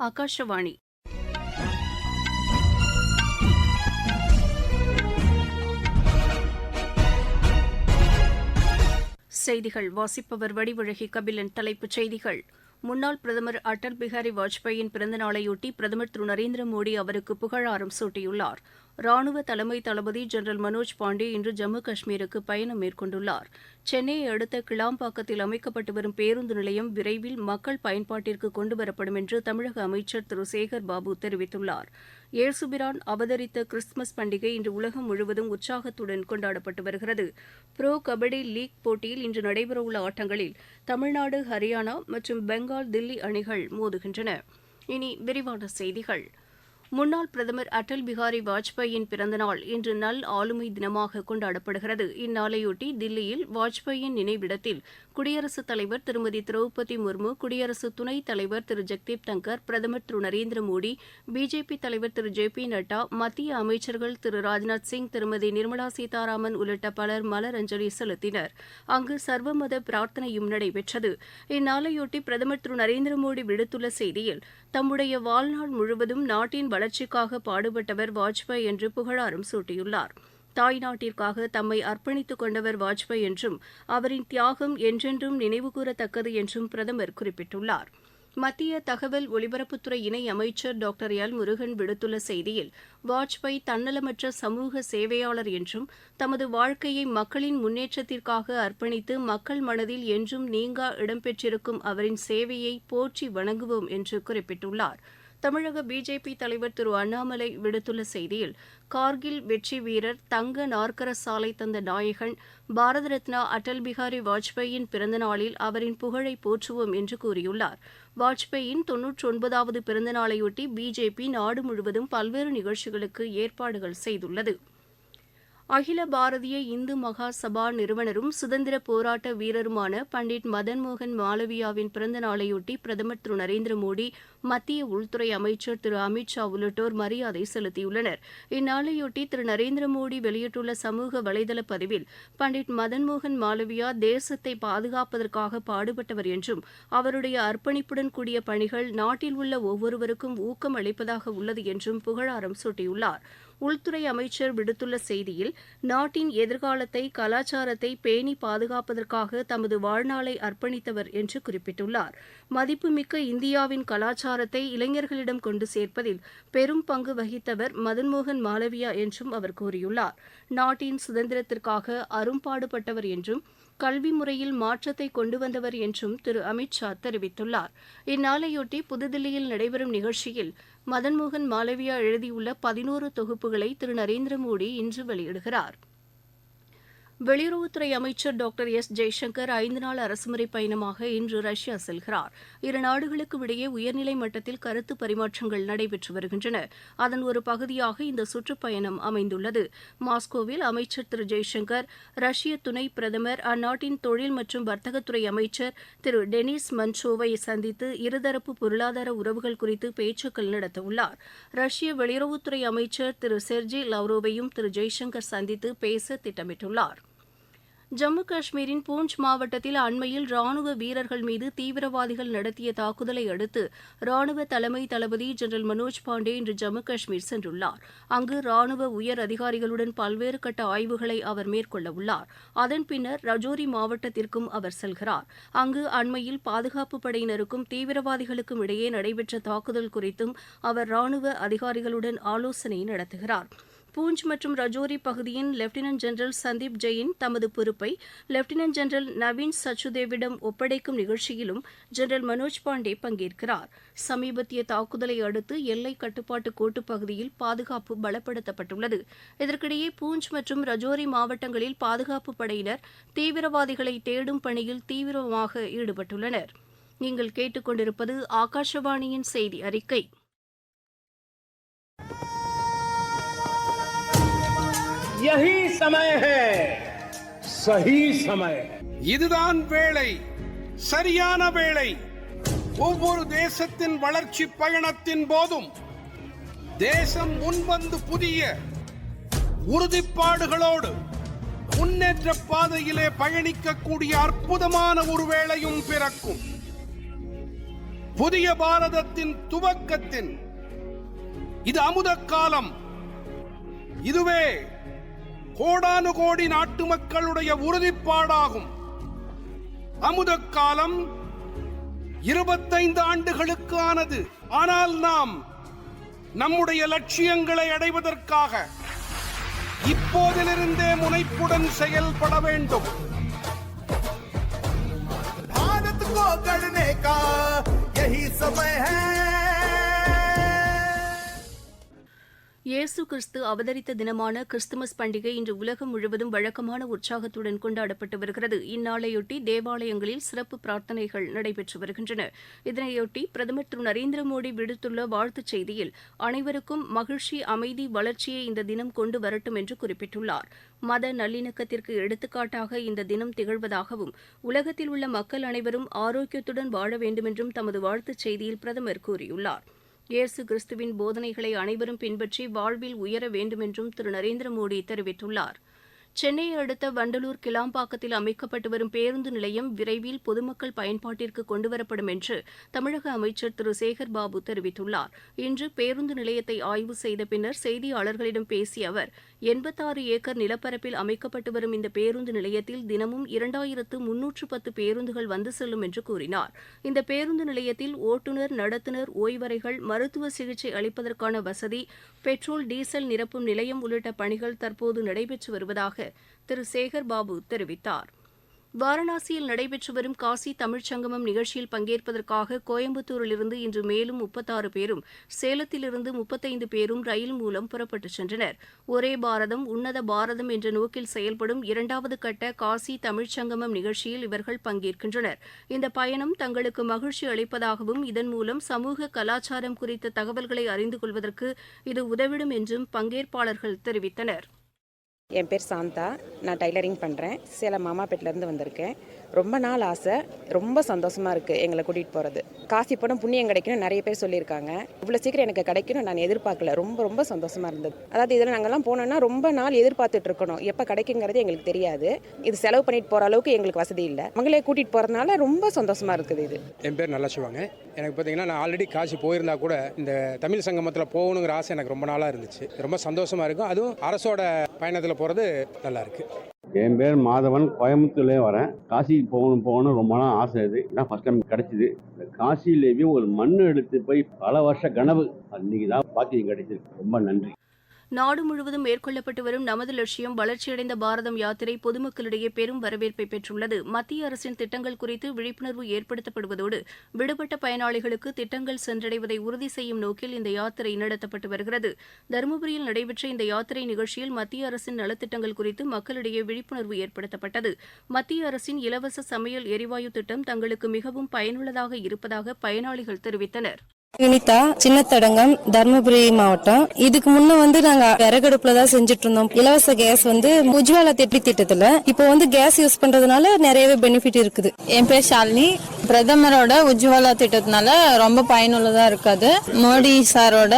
ஆகாஷவாணி. செய்திகள் வாசிப்பவர் வடிவழகி கபிலன். தலைப்புச் செய்திகள்: முன்னாள் பிரதமர் அடல் பிஹாரி வாஜ்பாயின் பிறந்த நாளையொட்டி பிரதமர் திரு நரேந்திர மோடி அவருக்கு புகழாரம் சூட்டியுள்ளார். ராணுவ தலைமை தளபதி ஜெனரல் மனோஜ் பாண்டே இன்று ஜம்மு காஷ்மீருக்கு பயணம் மேற்கொண்டுள்ளார். சென்னையை அடுத்த கிளாம்பாக்கத்தில் அமைக்கப்பட்டு வரும் பேருந்து நிலையம் விரைவில் மக்கள் பயன்பாட்டிற்கு கொண்டுவரப்படும் என்று தமிழக அமைச்சர் திரு சேகர் பாபு தெரிவித்துள்ளார். ஏசுபிரான் அவதரித்த கிறிஸ்துமஸ் பண்டிகை இன்று உலகம் முழுவதும் உற்சாகத்துடன் கொண்டாடப்பட்டு வருகிறது. புரோ கபடி லீக் போட்டியில் இன்று நடைபெறவுள்ள ஆட்டங்களில் தமிழ்நாடு, ஹரியானா மற்றும் பெங்கால், தில்லி அணிகள் மோதுகின்றன. இனி விரிவான செய்திகள். முன்னாள் பிரதமர் அடல் பிஹாரி வாஜ்பாயின் பிறந்தநாள் இன்று நல் ஆளுமை தினமாக கொண்டாடப்படுகிறது. இந்நாளையொட்டி தில்லியில் வாஜ்பாயின் நினைவிடத்தில் குடியரசுத் தலைவர் திருமதி திரௌபதி முர்மு, குடியரசு துணைத் தலைவர் திரு ஜெக்தீப் தங்கர், பிரதமர் திரு நரேந்திர மோடி, பிஜேபி தலைவர் திரு ஜே.பி. நட்டா, மத்திய அமைச்சர்கள் திரு ராஜ்நாத் சிங், திருமதி நிர்மலா சீதாராமன் உள்ளிட்ட பலர் மலரஞ்சலி செலுத்தினர். அங்கு சர்வமத பிரார்த்தனையும் நடைபெற்றது. இந்நாளையொட்டி பிரதமர் திரு நரேந்திர மோடி விடுத்துள்ள செய்தியில், தம்முடைய வாழ்நாள் முழுவதும் நாட்டின் வளர்ச்சிக்காக பாடுபட்டவர் வாஜ்பாய் என்று புகழாரம் சூட்டியுள்ளார். தாய்நாட்டிற்காக தம்மை அர்ப்பணித்துக் கொண்டவர் வாஜ்பாய் என்றும் அவரின் தியாகம் என்றென்றும் நினைவுகூரத்தக்கது என்றும் பிரதமர் குறிப்பிட்டுள்ளார். மத்திய தகவல் ஒலிபரப்புத்துறை இணை அமைச்சர் டாக்டர் எல். முருகன் விடுத்துள்ள செய்தியில், வாஜ்பாய் தன்னலமற்ற சமூக சேவையாளர் என்றும் தமது வாழ்க்கையை மக்களின் முன்னேற்றத்திற்காக அர்ப்பணித்து மக்கள் மனதில் என்றும் நீங்கா இடம்பெற்றிருக்கும் அவரின் சேவையை போற்றி வணங்குவோம் என்று குறிப்பிட்டுள்ளார். தமிழக பிஜேபி தலைவர் திரு அண்ணாமலை விடுத்துள்ள செய்தியில், கார்கில் வெற்றி வீரர், தங்க நாற்கர சாலை தந்த நாயகன், பாரத ரத்னா அடல் பிஹாரி வாஜ்பாயின் பிறந்த நாளில் அவரின் புகழை போற்றுவோம் என்று கூறியுள்ளார். வாஜ்பாயின் 99வது பிறந்த நாளையொட்டி பிஜேபி நாடு முழுவதும் பல்வேறு நிகழ்ச்சிகளுக்கு ஏற்பாடுகள் செய்துள்ளது. அகில பாரதிய இந்து மகா சபா நிறுவனரும் சுதந்திர போராட்ட வீரருமான பண்டிட் மதன் மோகன் மாலவியாவின் பிறந்த நாளையொட்டி பிரதமர் திரு நரேந்திர மோடி, மத்திய உள்துறை அமைச்சர் திரு அமித் ஷா உள்ளிட்டோர் மரியாதை செலுத்தியுள்ளனர். இந்நாளையொட்டி திரு நரேந்திர மோடி வெளியிட்டுள்ள சமூக வலைதள பதிவில், பண்டிட் மதன் மோகன் மாலவியா தேசத்தை பாதுகாப்பதற்காக பாடுபட்டவர் என்றும் அவருடைய அர்ப்பணிப்புடன் கூடிய பணிகள் நாட்டில் உள்ள ஒவ்வொருவருக்கும் ஊக்கம் அளிப்பதாக உள்ளது என்றும் புகழாரம் சூட்டியுள்ளார். உள்துறை அமைச்சர் விடுத்துள்ள செய்தியில், நாட்டின் எதிர்காலத்தை, கலாச்சாரத்தை பேணி பாதுகாப்பதற்காக தமது வாழ்நாளை அர்ப்பணித்தவர் என்று குறிப்பிட்டுள்ளார். மதிப்புமிக்க இந்தியாவின் கலாச்சாரத்தை இளைஞர்களிடம் கொண்டு சேர்ப்பதில் பெரும் பங்கு வகித்தவர் மதன்மோகன் மாலவியா என்றும் அவர் கூறியுள்ளார். நாட்டின் சுதந்திரத்திற்காக அரும்பாடுபட்டவர் என்றும் கல்வி முறையில் மாற்றத்தை கொண்டு வந்தவர் என்றும் திரு அமித் ஷா தெரிவித்துள்ளார். இந்நாளையொட்டி புதுதில்லியில் நடைபெறும் நிகழ்ச்சியில் மதன்மோகன் மாலவியா எழுதியுள்ள 11 தொகுப்புகளை திரு நரேந்திர மோடி இன்று வெளியிடுகிறார். வெளியுறவுத்துறை அமைச்சர் டாக்டர் எஸ். ஜெய்சங்கர் 5 நாள் அரசுமுறை பயணமாக இன்று ரஷ்யா செல்கிறார். இரு நாடுகளுக்கு இடையே உயர்நிலை மட்டத்தில் கருத்து பரிமாற்றங்கள் நடைபெற்று வருகின்றன. அதன் ஒரு பகுதியாக இந்த சுற்றுப்பயணம் அமைந்துள்ளது. மாஸ்கோவில் அமைச்சர் திரு ஜெய்சங்கர் ரஷ்ய துணை பிரதமர், அந்நாட்டின் தொழில் மற்றும் வர்த்தகத்துறை அமைச்சர் திரு டெனிஸ் மன்சோவை சந்தித்து இருதரப்பு பொருளாதார உறவுகள் குறித்து பேச்சுக்கள் நடத்தவுள்ளார். ரஷ்ய வெளியுறவுத்துறை அமைச்சர் திரு செர்ஜி லவ்ரோவையும் திரு ஜெய்சங்கர் சந்தித்து பேச திட்டமிட்டுள்ளார். ஜம்மு காஷ்மீரின் பூஞ்ச் மாவட்டத்தில் அண்மையில் ராணுவ வீரர்கள் மீது தீவிரவாதிகள் நடத்திய தாக்குதலை அடுத்து ராணுவ தலைமை தளபதி ஜெனரல் மனோஜ் பாண்டே இன்று ஜம்மு காஷ்மீர் சென்றுள்ளார். அங்கு ராணுவ உயர் அதிகாரிகளுடன் பல்வேறு கட்ட ஆய்வுகளை அவர் மேற்கொள்ளவுள்ளார். அதன் பின்னர் ரஜோரி மாவட்டத்திற்கும் அவர் செல்கிறார். அங்கு அண்மையில் பாதுகாப்பு படையினருக்கும் தீவிரவாதிகளுக்கும் இடையே நடைபெற்ற தாக்குதல் குறித்தும் அவர் ராணுவ அதிகாரிகளுடன் ஆலோசனை நடத்துகிறார். பூஞ்ச் மற்றும் ரஜோரி பகுதியின் லெப்டினன்ட் ஜெனரல் சந்தீப் ஜெயின் தமது பொறுப்பை லெப்டினன்ட் ஜெனரல் நவீன் சச்சுதேவிடம் ஒப்படைக்கும் நிகழ்ச்சியிலும் ஜெனரல் மனோஜ் பாண்டே பங்கேற்கிறார். சமீபத்திய தாக்குதலை அடுத்து எல்லை கட்டுப்பாட்டு கோட்டு பகுதியில் பாதுகாப்பு பலப்படுத்தப்பட்டுள்ளது. இதற்கிடையே பூஞ்ச் மற்றும் ரஜோரி மாவட்டங்களில் பாதுகாப்பு படையினர் தீவிரவாதிகளை தேடும் பணியில் தீவிரமாக ஈடுபட்டுள்ளனர். நீங்கள் கேட்டுக்கொண்டிருப்பது ஆகாஷவாணியின் செய்தி அறிக்கை. यही समय है, सही समय. இதுதான் வேளை, சரியான வேளை. ஒவ்வொரு தேசத்தின் வளர்ச்சி பயணத்தின் போதும் தேசம் முன்வந்து புதிய உறுதிப்பாடுகளோடு முன்னேற்ற பாதையிலே பயணிக்கக்கூடிய அற்புதமான ஒரு வேளையும் பிறக்கும். புதிய பாரதத்தின் துவக்கத்தின் இது அமுத காலம். இதுவே கோடானு கோடி நாட்டு மக்களுடைய உறுதிப்பாடாகும். அமுத காலம் 25 ஆண்டுகளுக்கு ஆனது. ஆனால் நாம் நம்முடைய லட்சியங்களை அடைவதற்காக இப்போதிலிருந்தே முனைப்புடன் செயல்பட வேண்டும். भारत को गढ़ने का यही समय है. இயேசு கிறிஸ்து அவதரித்த தினமான கிறிஸ்துமஸ் பண்டிகை இன்று உலகம் முழுவதும் வழக்கமான உற்சாகத்துடன் கொண்டாடப்பட்டு வருகிறது. இந்நாளையொட்டி தேவாலயங்களில் சிறப்பு பிரார்த்தனைகள் நடைபெற்று வருகின்றன. இதனையொட்டி பிரதமர் திரு நரேந்திர மோடி விடுத்துள்ள வாழ்த்துச் செய்தியில் அனைவருக்கும் மகிழ்ச்சி, அமைதி, வளர்ச்சியை இந்த தினம் கொண்டு வரட்டும் என்று குறிப்பிட்டுள்ளார். மத நல்லிணக்கத்திற்கு எடுத்துக்காட்டாக இந்த தினம் திகழ்வதாகவும் உலகத்தில் உள்ள மக்கள் அனைவரும் ஆரோக்கியத்துடன் வாழ வேண்டுமென்றும் தமது வாழ்த்துச் செய்தியில் பிரதமர் கூறியுள்ளார். இயேசு கிறிஸ்துவின் போதனைகளை அனைவரும் பின்பற்றி வாழ்வில் உயர வேண்டுமென்றும் திரு நரேந்திர மோடி தெரிவித்துள்ளார். சென்னையை அடுத்த வண்டலூர் கிளாம்பாக்கத்தில் அமைக்கப்பட்டு வரும் பேருந்து நிலையம் விரைவில் பொதுமக்கள் பயன்பாட்டிற்கு கொண்டுவரப்படும் என்று தமிழக அமைச்சர் திரு சேகர் பாபு தெரிவித்துள்ளார். இன்று பேருந்து நிலையத்தை ஆய்வு செய்த பின்னர் செய்தியாளர்களிடம் பேசிய அவர் 86 ஏக்கர் நிலப்பரப்பில் அமைக்கப்பட்டு வரும் இந்த பேருந்து நிலையத்தில் தினமும் 2310 பேருந்துகள் வந்து செல்லும் என்று கூறினார். இந்த பேருந்து நிலையத்தில் ஓட்டுநர், நடத்துனர், ஓய்வறைகள், மருத்துவ சிகிச்சை அளிப்பதற்கான வசதி, பெட்ரோல், டீசல் நிரப்பும் நிலையம் உள்ளிட்ட பணிகள் தற்போது நடைபெற்று வருவதாக திரு சேகர் பாபு தெரிவித்தார். வாரணாசியில் நடைபெற்று வரும் காசி தமிழ்ச் சங்கமம் நிகழ்ச்சியில் பங்கேற்பதற்காக கோயம்புத்தூரிலிருந்து இன்று மேலும் 36 பேரும், சேலத்திலிருந்து 35 பேரும் ரயில் மூலம் புறப்பட்டுச் சென்றனர். ஒரே பாரதம் உன்னத பாரதம் என்ற நோக்கில் செயல்படும் 2வது கட்ட காசி தமிழ்ச் சங்கமம் நிகழ்ச்சியில் இவர்கள் பங்கேற்கின்றனர். இந்த பயணம் தங்களுக்கு மகிழ்ச்சி அளிப்பதாகவும் இதன் மூலம் சமூக கலாச்சாரம் குறித்த தகவல்களை அறிந்து கொள்வதற்கு இது உதவிடும் என்றும் பங்கேற்பாளர்கள் தெரிவித்தனர். என் பேர் சாந்தா, நான் டைலரிங் பண்ணுறேன். சேலம் மாமாப்பேட்டிலேருந்து வந்திருக்கேன். ரொம்ப நாள் ஆசை, ரொம்ப சந்தோஷமாக இருக்குது எங்களை கூட்டிகிட்டு போகிறது. காசி போனால் புண்ணியம் கிடைக்கணும் நிறைய பேர் சொல்லியிருக்காங்க. இவ்வளோ சீக்கிரம் எனக்கு கிடைக்கணும் நான் எதிர்பார்க்கல. ரொம்ப ரொம்ப சந்தோஷமாக இருந்தது. அதாவது இதில் நாங்கள்லாம் போனோன்னா ரொம்ப நாள் எதிர்பார்த்துட்டு இருக்கணும். எப்போ கிடைக்குங்கிறது எங்களுக்கு தெரியாது. இது செலவு பண்ணிட்டு போகிற அளவுக்கு எங்களுக்கு வசதி இல்லை. அவங்களே கூட்டிகிட்டு போகிறதுனால ரொம்ப சந்தோஷமாக இருக்குது. இது என் பேர் நல்லா சொல்லுவாங்க. எனக்கு பார்த்தீங்கன்னா நான் ஆல்ரெடி காசி போயிருந்தா கூட இந்த தமிழ் சங்கமத்தில் போகணுங்கிற ஆசை எனக்கு ரொம்ப நாளாக இருந்துச்சு. ரொம்ப சந்தோஷமாக இருக்கும். அதுவும் அரசோட பயணத்தில் போகிறது நல்லா இருக்கு. என் பேர் மாதவன், கோயம்புத்தூர்லேயே வரேன். காசி போகணும் ரொம்ப நாள் ஆசை. இது தான் ஃபர்ஸ்ட் டைம் கிடைச்சிது. இந்த காசியிலேயே ஒரு மண் எடுத்து போய் பல வருஷ கனவு அன்னைக்கு தான் பாக்கியம் கிடைச்சிருக்கு. ரொம்ப நன்றி. நாடு முழுவதும் மேற்கொள்ளப்பட்டு வரும் நமது லட்சியம் வளர்ச்சியடைந்த பாரதம் யாத்திரை பொதுமக்களிடையே பெரும் வரவேற்பை பெற்றுள்ளது. மத்திய அரசின் திட்டங்கள் குறித்து விழிப்புணர்வு ஏற்படுத்தப்படுவதோடு விடுபட்ட பயனாளிகளுக்கு திட்டங்கள் சென்றடைவதை உறுதி செய்யும் நோக்கில் இந்த யாத்திரை நடத்தப்பட்டு வருகிறது. தருமபுரியில் நடைபெற்ற இந்த யாத்திரை நிகழ்ச்சியில் மத்திய அரசின் நலத்திட்டங்கள் குறித்து மக்களிடையே விழிப்புணர்வு ஏற்படுத்தப்பட்டது. மத்திய அரசின் இலவச சமையல் எரிவாயு திட்டம் தங்களுக்கு மிகவும் பயனுள்ளதாக இருப்பதாக பயனாளிகள் தெரிவித்தனர். வினிதா, சின்னத்தடங்கம், தர்மபுரி மாவட்டம். இதுக்கு முன்ன நாங்க விறகடுப்புல தான் செஞ்சுட்டு இருந்தோம். இலவச கேஸ் உஜ்வாலா திட்டத்துல இப்போ கேஸ் யூஸ் பண்றதுனால நிறையவே பெனிஃபிட் இருக்குது. என் பேர் ஷாலினி. பிரதமரோட உஜ்வாலா திட்டத்தினால ரொம்ப பயனுள்ளதா இருக்காது. மோடி சாரோட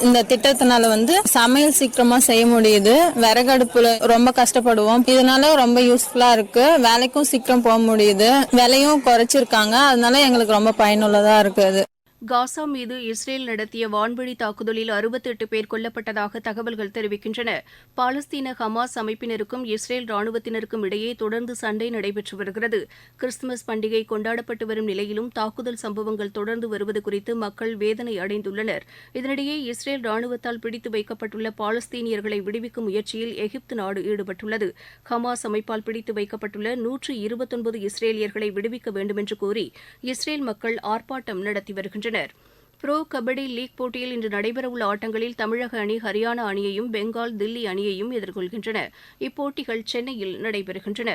இந்த திட்டத்தினால சமையல் சீக்கிரமா செய்ய முடியுது. விறகடுப்புல ரொம்ப கஷ்டப்படுவோம். இதனால ரொம்ப யூஸ்ஃபுல்லா இருக்கு. வேலைக்கும் சீக்கிரம் போக முடியுது. விலையும் குறைச்சிருக்காங்க. அதனால எங்களுக்கு ரொம்ப பயனுள்ளதா இருக்குது. காசா மீது இஸ்ரேல் நடத்திய வான்வழி தாக்குதலில் 68 பேர் கொல்லப்பட்டதாக தகவல்கள் தெரிவிக்கின்றன. பாலஸ்தீன ஹமாஸ் அமைப்பினருக்கும் இஸ்ரேல் ராணுவத்தினருக்கும் இடையே தொடர்ந்து சண்டை நடைபெற்று வருகிறது. கிறிஸ்துமஸ் பண்டிகை கொண்டாடப்பட்டு வரும் நிலையிலும் தாக்குதல் சம்பவங்கள் தொடர்ந்து வருவது குறித்து மக்கள் வேதனை அடைந்துள்ளனர். இதனிடையே இஸ்ரேல் ராணுவத்தால் பிடித்து வைக்கப்பட்டுள்ள பாலஸ்தீனியர்களை விடுவிக்கும் முயற்சியில் எகிப்து நாடு ஈடுபட்டுள்ளது. ஹமாஸ் அமைப்பால் பிடித்து வைக்கப்பட்டுள்ள 129 இஸ்ரேலியர்களை விடுவிக்க வேண்டுமென்று கோரி இஸ்ரேல் மக்கள் ஆர்ப்பாட்டம் நடத்தி வருகின்றனர். புரோ கபடி லீக் போட்டியில் இன்று நடைபெறவுள்ள ஆட்டங்களில் தமிழக அணி ஹரியானா அணியையும், பெங்கால் தில்லி அணியையும் எதிர்கொள்கின்றன. இப்போட்டிகள் சென்னையில் நடைபெறுகின்றன.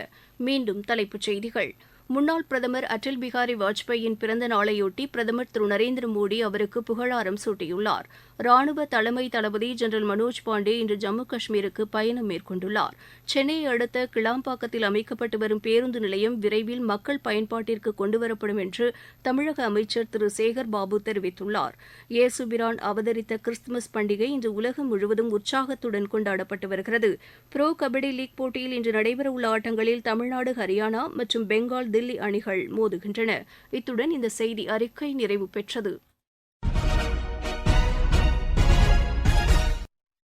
மீண்டும் தலைப்புச் செய்திகள். முன்னாள் பிரதமர் அடல் பிஹாரி வாஜ்பாயின் பிறந்த நாளையொட்டி பிரதமர் திரு நரேந்திர மோடி அவருக்கு புகழாரம் சூட்டியுள்ளார். ராணுவ தலைமை தளபதி ஜெனரல் மனோஜ் பாண்டே இன்று ஜம்மு காஷ்மீருக்கு பயணம் மேற்கொண்டுள்ளார். சென்னையை அடுத்த கிளாம்பாக்கத்தில் அமைக்கப்பட்டு வரும் பேருந்து நிலையம் விரைவில் மக்கள் பயன்பாட்டிற்கு கொண்டுவரப்படும் என்று தமிழக அமைச்சர் திரு சேகர் பாபு தெரிவித்துள்ளார். இயேசுபிரான் அவதரித்த கிறிஸ்துமஸ் பண்டிகை இன்று உலகம் முழுவதும் உற்சாகத்துடன் கொண்டாடப்பட்டு வருகிறது. புரோ கபடி லீக் போட்டியில் இன்று நடைபெறவுள்ள ஆட்டங்களில் தமிழ்நாடு, ஹரியானா மற்றும் பெங்கால் தில்லி அணிகள் மோதுகின்றன. இத்துடன் இந்த செய்தி அறிக்கை நிறைவு பெற்றது.